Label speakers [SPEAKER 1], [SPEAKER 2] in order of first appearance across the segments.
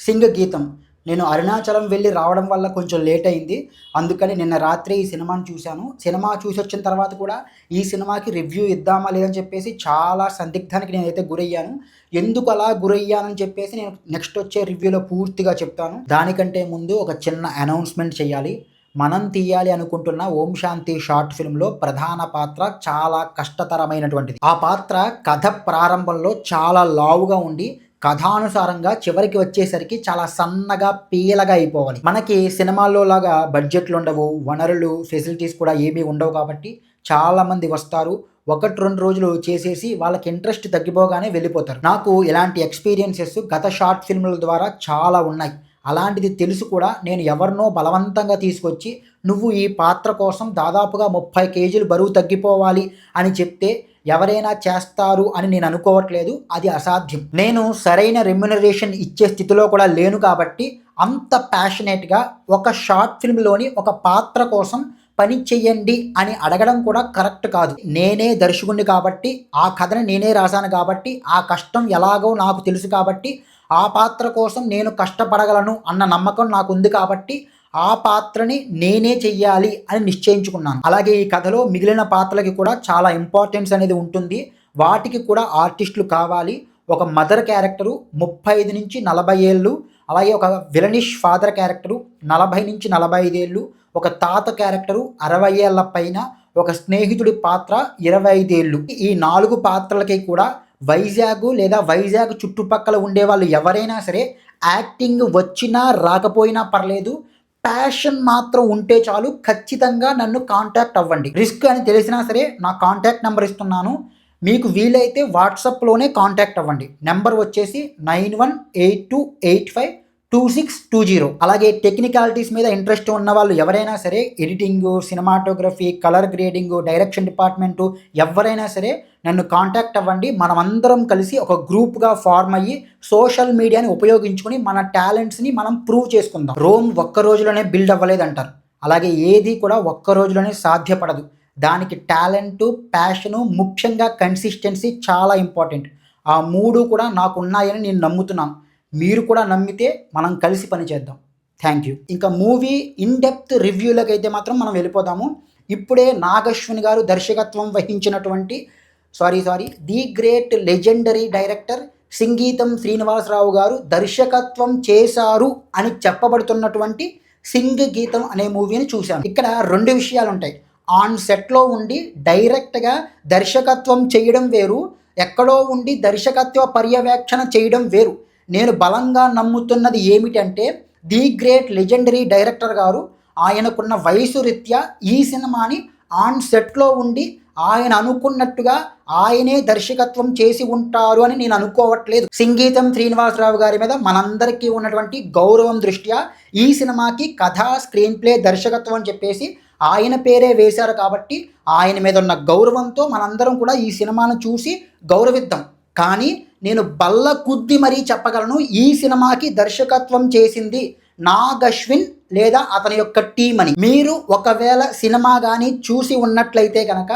[SPEAKER 1] సింగ్ గీతం. నేను అరుణాచలం వెళ్ళి రావడం వల్ల కొంచెం లేట్ అయింది. అందుకని నిన్న రాత్రే ఈ సినిమాని చూశాను. సినిమా చూసొచ్చిన తర్వాత కూడా ఈ సినిమాకి రివ్యూ ఇద్దామా లేదని చెప్పేసి చాలా సందిగ్ధానికి నేనైతే గురయ్యాను. ఎందుకు అలా గురయ్యానని చెప్పేసి నేను నెక్స్ట్ వచ్చే రివ్యూలో పూర్తిగా చెప్తాను. దానికంటే ముందు ఒక చిన్న అనౌన్స్‌మెంట్ చేయాలి. మనం తీయాలి అనుకుంటున్న 'ఓం శాంతి' షార్ట్ ఫిల్మ్‌లో ప్రధాన పాత్ర చాలా కష్టతరమైనటువంటిది. ఆ పాత్ర కథ ప్రారంభంలో చాలా లావుగా ఉండి కథానుసారంగా చివరికి వచ్చేసరికి చాలా సన్నగా పీలగా అయిపోవాలి. మనకి సినిమాల్లో లాగా బడ్జెట్లు ఉండవు, వనరులు ఫెసిలిటీస్ కూడా ఏమీ ఉండవు కాబట్టి చాలామంది వస్తారు, 1-2 రోజులు చేసేసి వాళ్ళకి ఇంట్రెస్ట్ తగ్గిపోగానే వెళ్ళిపోతారు. నాకు ఇలాంటి ఎక్స్పీరియన్సెస్ గత షార్ట్ ఫిల్మ్ల ద్వారా చాలా ఉన్నాయి. అలాంటిది తెలుసు కూడా నేను ఎవరినో బలవంతంగా తీసుకొచ్చి నువ్వు ఈ పాత్ర కోసం దాదాపుగా 30 కేజీలు బరువు తగ్గిపోవాలి అని చెప్తే ఎవరైనా చేస్తారు అని నేను అనుకోవట్లేదు. అది అసాధ్యం. నేను సరైన రెమ్యునరేషన్ ఇచ్చే స్థితిలో కూడా లేను కాబట్టి అంత ప్యాషనేట్గా ఒక షార్ట్ ఫిల్మ్లోని ఒక పాత్ర కోసం పని చెయ్యండి అని అడగడం కూడా కరెక్ట్ కాదు. నేనే దర్శకుడిని కాబట్టి ఆ కథని నేనే రాశాను కాబట్టి ఆ కష్టం ఎలాగో నాకు తెలుసు కాబట్టి ఆ పాత్ర కోసం నేను కష్టపడగలను అన్న నమ్మకం నాకు ఉంది కాబట్టి ఆ పాత్రని నేనే చెయ్యాలి అని నిశ్చయించుకున్నాను. అలాగే ఈ కథలో మిగిలిన పాత్రలకి కూడా చాలా ఇంపార్టెన్స్ అనేది ఉంటుంది. వాటికి కూడా ఆర్టిస్టులు కావాలి. ఒక మదర్ క్యారెక్టరు 35-40 ఏళ్ళు, అలాగే ఒక విలనిష్ ఫాదర్ క్యారెక్టరు 40-45 ఏళ్ళు, ఒక తాత క్యారెక్టరు 60 ఏళ్ల పైన, ఒక స్నేహితుడి పాత్ర 25 ఏళ్ళు. ఈ 4 పాత్రలకి కూడా వైజాగ్ లేదా వైజాగ్ చుట్టుపక్కల ఉండేవాళ్ళు ఎవరైనా సరే యాక్టింగ్ వచ్చినా రాకపోయినా పర్లేదు, ప్యాషన్ మాత్రం ఉంటే చాలు, ఖచ్చితంగా నన్ను కాంటాక్ట్ అవ్వండి. రిస్క్ అని తెలిసినా సరే నా కాంటాక్ట్ నెంబర్ ఇస్తున్నాను. మీకు వీలైతే వాట్సాప్లోనే కాంటాక్ట్ అవ్వండి. నెంబర్ వచ్చేసి 9182852620. అలాగే టెక్నికాలిటీస్ మీద ఇంట్రెస్ట్ ఉన్న వాళ్ళు ఎవరైనా సరే, editing, cinematography, colour grading, direction department ఎవరైనా సరే నన్ను కాంటాక్ట్ అవ్వండి. మనమందరం కలిసి ఒక గ్రూప్గా ఫార్మ్ అయ్యి సోషల్ మీడియాని ఉపయోగించుకొని మన టాలెంట్స్ని మనం ప్రూవ్ చేసుకుందాం. రోమ్ ఒక్క రోజులోనే బిల్డ్ అవ్వలేదంటారు. అలాగే ఏది కూడా ఒక్క రోజులోనే సాధ్యపడదు. దానికి టాలెంటు, ప్యాషను, ముఖ్యంగా కన్సిస్టెన్సీ చాలా ఇంపార్టెంట్. ఆ 3 కూడా నాకు ఉన్నాయని నేను నమ్ముతున్నాను. మీరు కూడా నమ్మితే మనం కలిసి పనిచేద్దాం. Thank you. ఇంకా మూవీ ఇన్ డెప్త్ రివ్యూలోకి అయితే మాత్రం మనం వెళ్ళిపోదాము. ఇప్పుడే నాగశ్విన్ గారు దర్శకత్వం వహించినటువంటి the great legendary director Singeetam Srinivasa Rao గారు దర్శకత్వం చేశారు అని చెప్పబడుతున్నటువంటి సింగ్ గీతం అనే మూవీని చూశాను. ఇక్కడ 2 విషయాలు ఉంటాయి. ఆన్ సెట్లో ఉండి డైరెక్ట్గా దర్శకత్వం చేయడం వేరు, ఎక్కడో ఉండి దర్శకత్వ పర్యవేక్షణ చేయడం వేరు. నేను బలంగా నమ్ముతున్నది ఏమిటంటే ది గ్రేట్ లెజెండరీ డైరెక్టర్ గారు ఆయనకున్న వయసు రీత్యా ఈ సినిమాని ఆన్ సెట్లో ఉండి ఆయన అనుకున్నట్టుగా ఆయనే దర్శకత్వం చేసి ఉంటారు అని నేను అనుకోవట్లేదు. సంగీతం శ్రీనివాసరావు గారి మీద మనందరికీ ఉన్నటువంటి గౌరవం దృష్ట్యా ఈ సినిమాకి కథ, స్క్రీన్ ప్లే, దర్శకత్వం అని చెప్పేసి ఆయన పేరే వేశారు కాబట్టి ఆయన మీద ఉన్న గౌరవంతో మనందరం కూడా ఈ సినిమాను చూసి గౌరవిద్దాం. కానీ నేను బల్ల కుద్ది మరీ చెప్పగలను, ఈ సినిమాకి దర్శకత్వం చేసింది నాగశ్విన్ లేదా అతని యొక్క టీం అని. మీరు ఒకవేళ సినిమా కానీ చూసి ఉన్నట్లయితే కనుక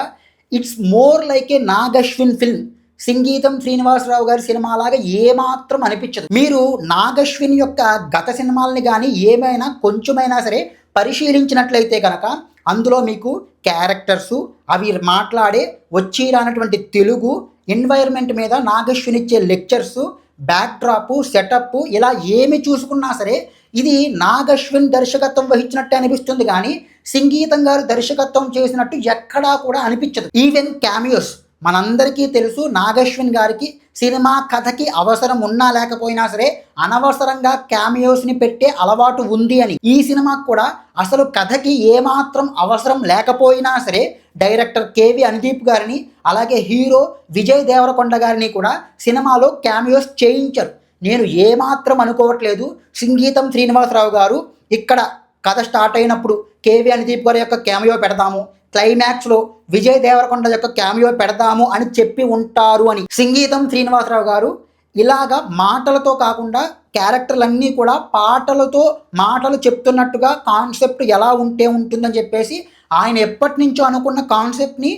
[SPEAKER 1] it's more like a Nag Ashwin film. సంగీతం శ్రీనివాసరావు గారి సినిమాలాగా ఏమాత్రం అనిపించదు. మీరు నాగశ్విన్ యొక్క గత సినిమాలని కానీ ఏమైనా కొంచెమైనా సరే పరిశీలించినట్లయితే కనుక అందులో మీకు క్యారెక్టర్సు, అవి మాట్లాడే వచ్చి రానటువంటి తెలుగు, ఎన్వైర్న్మెంట్ మీద నాగశ్విన్ ఇచ్చే లెక్చర్సు, బ్యాక్డ్రాపు, సెటప్, ఇలా ఏమి చూసుకున్నా సరే ఇది నాగశ్విన్ దర్శకత్వం వహించినట్టే అనిపిస్తుంది కానీ సంగీతం గారు దర్శకత్వం చేసినట్టు ఎక్కడా కూడా అనిపించదు. ఈవెన్ క్యామియోస్, మనందరికీ తెలుసు నాగశ్విన్ గారికి సినిమా కథకి అవసరం ఉన్నా లేకపోయినా సరే అనవసరంగా క్యామియోస్ని పెట్టే అలవాటు ఉంది అని. ఈ సినిమాకు కూడా అసలు కథకి ఏమాత్రం అవసరం లేకపోయినా సరే డైరెక్టర్ కేవి అనుదీప్ గారిని, అలాగే హీరో విజయ్ దేవరకొండ గారిని కూడా సినిమాలో క్యామియోస్ చేయించారు. నేను ఏమాత్రం అనుకోవట్లేదు సంగీతం శ్రీనివాసరావు గారు ఇక్కడ కథ స్టార్ట్ అయినప్పుడు కేవి అనుదీప్ గారి యొక్క క్యామియో పెడదాము, క్లైమాక్స్లో విజయ్ దేవరకొండ యొక్క క్యామియో పెడదాము అని చెప్పి ఉంటారు అని. సంగీతం శ్రీనివాసరావు గారు ఇలాగా మాటలతో కాకుండా క్యారెక్టర్లన్నీ కూడా పాటలతో మాటలు చెప్తున్నట్టుగా కాన్సెప్ట్ ఎలా ఉంటే ఉంటుందని చెప్పేసి ఆయన ఎప్పటి నుంచో అనుకున్న కాన్సెప్ట్ని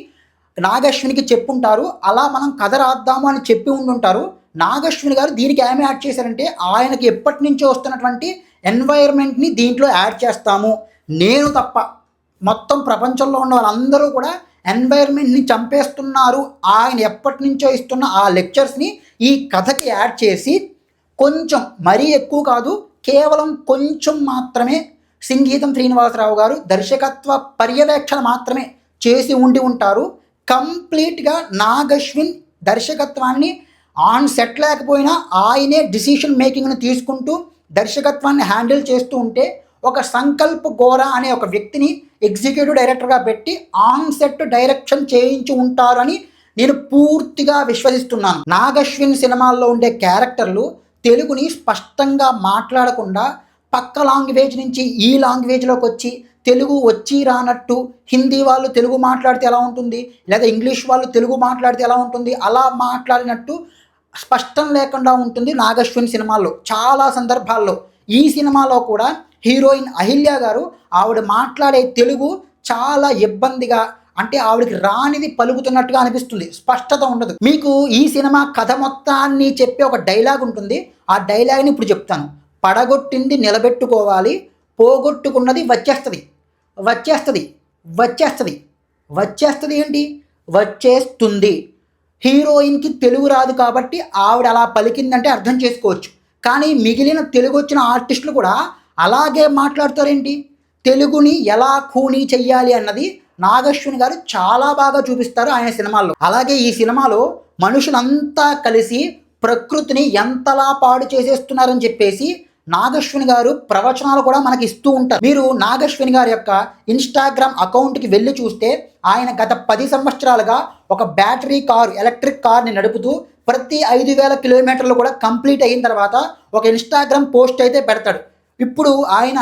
[SPEAKER 1] నాగశ్వినికి చెప్పుంటారు. అలా మనం కథ రాద్దాము అని చెప్పి ఉండుంటారు. నాగశ్విన్ గారు దీనికి ఏమి యాడ్ చేశారంటే, ఆయనకి ఎప్పటి నుంచో వస్తున్నటువంటి ఎన్వైర్మెంట్ని దీంట్లో యాడ్ చేస్తాము, నేను తప్ప మొత్తం ప్రపంచంలో ఉన్న వాళ్ళందరూ కూడా ఎన్వైర్మెంట్ని చంపేస్తున్నారు, ఆయన ఎప్పటి నుంచో ఇస్తున్న ఆ లెక్చర్స్ని ఈ కథకి యాడ్ చేసి కొంచెం, మరీ ఎక్కువ కాదు, కేవలం కొంచెం మాత్రమే సింగీతం శ్రీనివాసరావు గారు దర్శకత్వ పర్యవేక్షణ మాత్రమే చేసి ఉండి ఉంటారు. కంప్లీట్గా నాగశ్విన్ దర్శకత్వాన్ని ఆన్ సెట్ లేకపోయినా ఆయనే డిసిషన్ మేకింగ్ని తీసుకుంటూ దర్శకత్వాన్ని హ్యాండిల్ చేస్తూ ఉంటే, ఒక సంకల్ప్ గోరా అనే ఒక వ్యక్తిని ఎగ్జిక్యూటివ్ డైరెక్టర్గా పెట్టి ఆన్ సెట్ డైరెక్షన్ చేయించి ఉంటారని నేను పూర్తిగా విశ్వసిస్తున్నాను. నాగశ్విన్ సినిమాల్లో ఉండే క్యారెక్టర్లు తెలుగుని స్పష్టంగా మాట్లాడకుండా పక్క లాంగ్వేజ్ నుంచి ఈ లాంగ్వేజ్లోకి వచ్చి తెలుగు వచ్చి రానట్టు, హిందీ వాళ్ళు తెలుగు మాట్లాడితే ఎలా ఉంటుంది, లేదా ఇంగ్లీష్ వాళ్ళు తెలుగు మాట్లాడితే ఎలా ఉంటుంది, అలా మాట్లాడినట్టు స్పష్టం లేకుండా ఉంటుంది నాగశ్విన్ సినిమాల్లో చాలా సందర్భాల్లో. ఈ సినిమాలో కూడా హీరోయిన్ అహిల్య గారు ఆవిడ మాట్లాడే తెలుగు చాలా ఇబ్బందిగా, అంటే ఆవిడకి రానిది పలుకుతున్నట్టుగా అనిపిస్తుంది, స్పష్టత ఉండదు. మీకు ఈ సినిమా కథ మొత్తాన్ని చెప్పే ఒక డైలాగ్ ఉంటుంది, ఆ డైలాగ్ని ఇప్పుడు చెప్తాను. పడగొట్టింది నిలబెట్టుకోవాలి, పోగొట్టుకున్నది వచ్చేస్తుంది. వచ్చేస్తుంది వచ్చేస్తుంది వచ్చేస్తుంది ఏంటి? వచ్చేస్తుంది. హీరోయిన్కి తెలుగు రాదు కాబట్టి ఆవిడ అలా పలికిందంటే అర్థం చేసుకోవచ్చు. కానీ మిగిలిన తెలుగు వచ్చిన ఆర్టిస్టులు కూడా అలాగే మాట్లాడతారేంటి? తెలుగుని ఎలా ఖూనీ చెయ్యాలి అన్నది నాగశ్విన్ గారు చాలా బాగా చూపిస్తారు ఆయన సినిమాల్లో. అలాగే ఈ సినిమాలో మనుషులంతా కలిసి ప్రకృతిని ఎంతలా పాడు చేసేస్తున్నారని చెప్పేసి నాగశ్విన్ గారు ప్రవచనాలు కూడా మనకి ఇస్తూ ఉంటారు. మీరు నాగశ్విన్ గారి యొక్క ఇన్స్టాగ్రామ్ అకౌంట్కి వెళ్ళి చూస్తే ఆయన గత 10 సంవత్సరాలుగా ఒక బ్యాటరీ కారు, ఎలక్ట్రిక్ కార్ని నడుపుతూ ప్రతి 5,000 కిలోమీటర్లు కూడా కంప్లీట్ అయిన తర్వాత ఒక ఇన్స్టాగ్రామ్ పోస్ట్ అయితే పెడతాడు. ఇప్పుడు ఆయన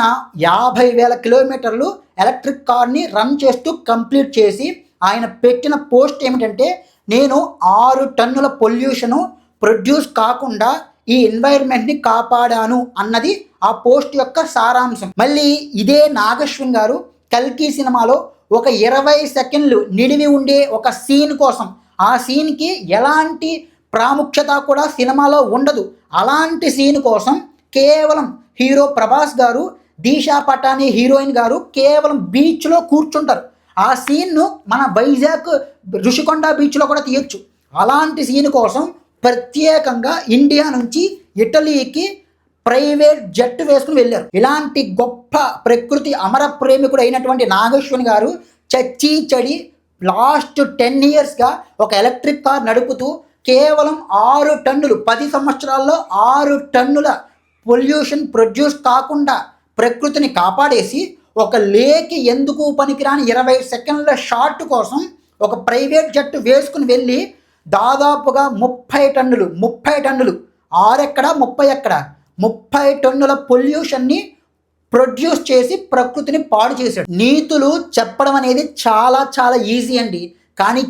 [SPEAKER 1] 50,000 కిలోమీటర్లు ఎలక్ట్రిక్ కార్ని రన్ చేస్తూ కంప్లీట్ చేసి ఆయన పెట్టిన పోస్ట్ ఏమిటంటే, నేను 6 టన్నుల పొల్యూషను ప్రొడ్యూస్ కాకుండా ఈ ఎన్వైర్న్మెంట్ని కాపాడాను అన్నది ఆ పోస్ట్ యొక్క సారాంశం. మళ్ళీ ఇదే నాగశ్విన్ గారు కల్కి సినిమాలో ఒక 20 సెకండ్లు నిడివి ఉండే ఒక సీన్ కోసం, ఆ సీన్కి ఎలాంటి ప్రాముఖ్యత కూడా సినిమాలో ఉండదు, అలాంటి సీన్ కోసం కేవలం హీరో ప్రభాస్ గారు, దీశా పటాని హీరోయిన్ గారు కేవలం బీచ్లో కూర్చుంటారు. ఆ సీన్ను మన వైజాగ్ ఋషికొండ బీచ్లో కూడా తీయొచ్చు. అలాంటి సీన్ కోసం ప్రత్యేకంగా ఇండియా నుంచి ఇటలీకి ప్రైవేట్ జెట్ వేసుకుని వెళ్ళారు. ఇలాంటి గొప్ప ప్రకృతి అమర ప్రేమికుడు అయినటువంటి నాగశ్విన్ గారు చచ్చి చెడి లాస్ట్ 10 ఇయర్స్గా ఒక ఎలక్ట్రిక్ కార్ నడుపుతూ కేవలం 6 టన్నులు 10 సంవత్సరాల్లో 6 టన్నుల పొల్యూషన్ ప్రొడ్యూస్ కాకుండా ప్రకృతిని కాపాడేసి ఒక లేకి ఎందుకు పనికిరాని 20 సెకండ్ల షాట్ కోసం ఒక ప్రైవేట్ జెట్ వేసుకుని వెళ్ళి దాదాపుగా 30 టన్నులు 6 ఎక్కడ 30 ఎక్కడ 30 టన్నుల పొల్యూషన్ని ప్రొడ్యూస్ చేసి ప్రకృతిని పాడు చేశాడు. నీతులు చెప్పడం అనేది చాలా చాలా ఈజీ అండి, కానీ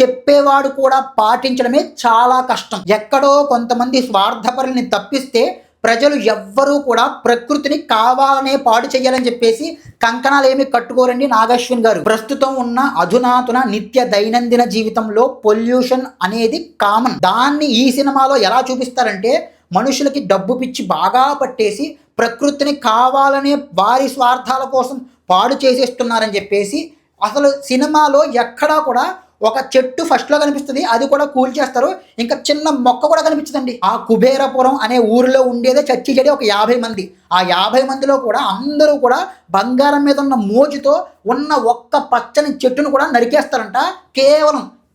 [SPEAKER 1] చెప్పేవాడు కూడా పాటించడమే చాలా కష్టం. ఎక్కడో కొంతమంది స్వార్థపరుల్ని తప్పిస్తే ప్రజలు ఎవ్వరూ కూడా ప్రకృతిని కావాలనే పాడు చేయాలని చెప్పేసి కంకణాలు ఏమి కట్టుకోరండి నాగశ్విన్ గారు. ప్రస్తుతం ఉన్న అధునాతన నిత్య దైనందిన జీవితంలో పొల్యూషన్ అనేది కామన్. దాన్ని ఈ సినిమాలో ఎలా చూపిస్తారంటే, మనుషులకి డబ్బు పిచ్చి బాగా పట్టేసి ప్రకృతిని కావాలనే వారి స్వార్థాల కోసం పాడు చేసేస్తున్నారని చెప్పేసి, అసలు సినిమాలో ఎక్కడా కూడా ఒక చెట్టు ఫస్ట్లో కనిపిస్తుంది, అది కూడా కూల్ చేస్తారు, ఇంకా చిన్న మొక్క కూడా కనిపించదండి. ఆ కుబేరపురం అనే ఊరిలో ఉండేదే చచ్చి చెడి ఒక 50 మంది. ఆ 50 మందిలో కూడా అందరూ కూడా బంగారం మీద ఉన్న మోజుతో ఉన్న ఒక్క పచ్చని చెట్టును కూడా నరికేస్తారంట.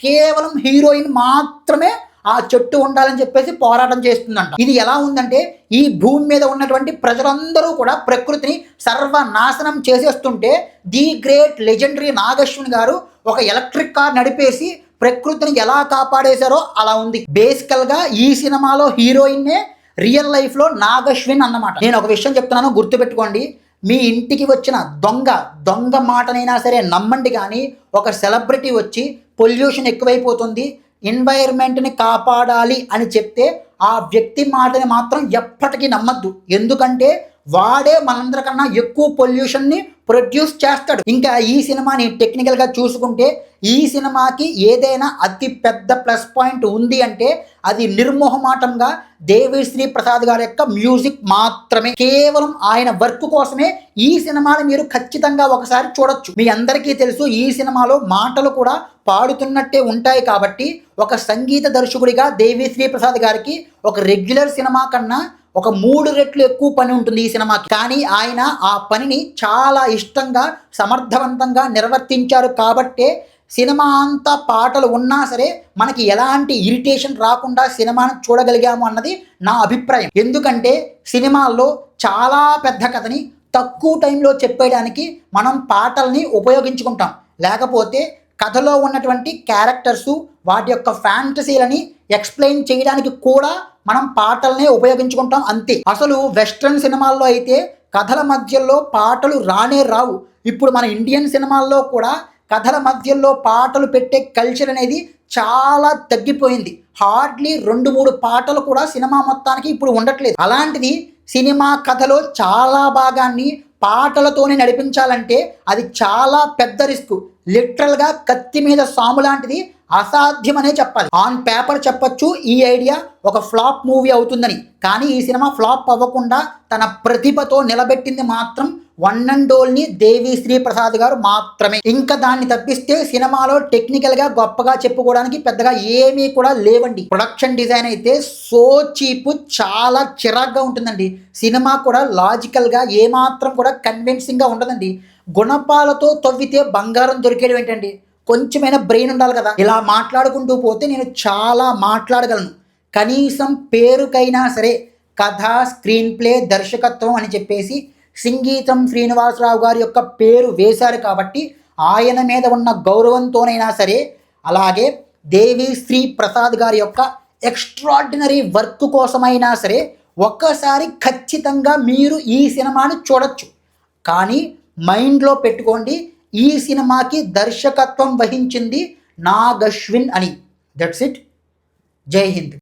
[SPEAKER 1] కేవలం హీరోయిన్ మాత్రమే ఆ చెట్టు ఉండాలని చెప్పేసి పోరాటం చేస్తుందంట. ఇది ఎలా ఉందంటే, ఈ భూమి మీద ఉన్నటువంటి ప్రజలందరూ కూడా ప్రకృతిని సర్వనాశనం చేసేస్తుంటే ది గ్రేట్ లెజెండరీ నాగశ్విన్ గారు ఒక ఎలక్ట్రిక్ కార్ నడిపేసి ప్రకృతిని ఎలా కాపాడేశారో అలా ఉంది. బేసికల్గా ఈ సినిమాలో హీరోయిన్నే రియల్ లైఫ్లో నాగశ్విన్ అన్నమాట. నేను ఒక విషయం చెప్తున్నాను, గుర్తుపెట్టుకోండి. మీ ఇంటికి వచ్చిన దొంగ మాటనైనా సరే నమ్మండి, కానీ ఒక సెలబ్రిటీ వచ్చి పొల్యూషన్ ఎక్కువైపోతుంది, ఎన్వైర్న్మెంట్ని కాపాడాలి అని చెప్తే ఆ వ్యక్తి మాటని మాత్రం ఎప్పటికీ నమ్మద్దు. ఎందుకంటే వాడే మనందరికన్నా ఎక్కువ పొల్యూషన్ని ప్రొడ్యూస్ చేస్తాడు. ఇంకా ఈ సినిమాని టెక్నికల్గా చూసుకుంటే ఈ సినిమాకి ఏదైనా అతి పెద్ద ప్లస్ పాయింట్ ఉంది అంటే అది నిర్మోహమాటంగా దేవిశ్రీ ప్రసాద్ గారి యొక్క మ్యూజిక్ మాత్రమే. కేవలం ఆయన వర్క్ కోసమే ఈ సినిమాని మీరు ఖచ్చితంగా ఒకసారి చూడొచ్చు. మీ అందరికీ తెలుసు ఈ సినిమాలో మాటలు కూడా పాడుతున్నట్టే ఉంటాయి కాబట్టి ఒక సంగీత దర్శకుడిగా దేవిశ్రీ ప్రసాద్ గారికి ఒక రెగ్యులర్ సినిమా కన్నా ఒక 3 రెట్లు ఎక్కువ పని ఉంటుంది ఈ సినిమాకి. కానీ ఆయన ఆ పనిని చాలా ఇష్టంగా సమర్థవంతంగా నిర్వర్తించారు కాబట్టే సినిమా అంతా పాటలు ఉన్నా సరే మనకి ఎలాంటి ఇరిటేషన్ రాకుండా సినిమాను చూడగలిగాము అన్నది నా అభిప్రాయం. ఎందుకంటే సినిమాల్లో చాలా పెద్ద కథని తక్కువ టైంలో చెప్పేయడానికి మనం పాటల్ని ఉపయోగించుకుంటాం. లేకపోతే కథలో ఉన్నటువంటి క్యారెక్టర్సు వాటి యొక్క ఫ్యాంటసీలని ఎక్స్ప్లెయిన్ చేయడానికి కూడా మనం పాటల్నే ఉపయోగించుకుంటాం అంతే. అసలు వెస్ట్రన్ సినిమాల్లో అయితే కథల మధ్యలో పాటలు రానే రావు. ఇప్పుడు మన ఇండియన్ సినిమాల్లో కూడా కథల మధ్యలో పాటలు పెట్టే కల్చర్ అనేది చాలా తగ్గిపోయింది. హార్డ్లీ 2-3 పాటలు కూడా సినిమా మొత్తానికి ఇప్పుడు ఉండట్లేదు. అలాంటిది సినిమా కథలో చాలా భాగాన్ని పాటలతోనే నడిపించాలంటే అది చాలా పెద్ద రిస్క్. లిటరల్గా కత్తి మీద సాము లాంటిది, అసాధ్యమనే చెప్పాలి. ఆన్ పేపర్ చెప్పొచ్చు ఈ ఐడియా ఒక ఫ్లాప్ మూవీ అవుతుందని. కానీ ఈ సినిమా ఫ్లాప్ అవ్వకుండా తన ప్రతిభతో నిలబెట్టింది మాత్రం one and only Devi Sri Prasad గారు మాత్రమే. ఇంకా దాన్ని తప్పిస్తే సినిమాలో టెక్నికల్గా గొప్పగా చెప్పుకోవడానికి పెద్దగా ఏమీ కూడా లేవండి. ప్రొడక్షన్ డిజైన్ అయితే సో చీప్, చాలా చిరాగ్గా ఉంటుందండి. సినిమా కూడా లాజికల్గా ఏమాత్రం కూడా కన్విన్సింగ్గా ఉండదండి. గుణపాలతో తవ్వితే బంగారం దొరికేది ఏంటండి? కొంచెమైనా బ్రెయిన్ ఉండాలి కదా. ఇలా మాట్లాడుకుంటూ పోతే నేను చాలా మాట్లాడగలను. కనీసం పేరుకైనా సరే కథ, స్క్రీన్ ప్లే, దర్శకత్వం అని చెప్పేసి సంగీతం శ్రీనివాసరావు గారి యొక్క పేరు వేశారు కాబట్టి ఆయన మీద ఉన్న గౌరవంతోనైనా సరే, అలాగే దేవిశ్రీ ప్రసాద్ గారి యొక్క ఎక్స్ట్రాడినరీ వర్క్ కోసమైనా సరే ఒక్కసారి ఖచ్చితంగా మీరు ఈ సినిమాని చూడొచ్చు. కానీ మైండ్లో పెట్టుకోండి, ఈ సినిమాకి దర్శకత్వం వహించింది నాగ్ అశ్విన్ అని. That's it. జై హింద్.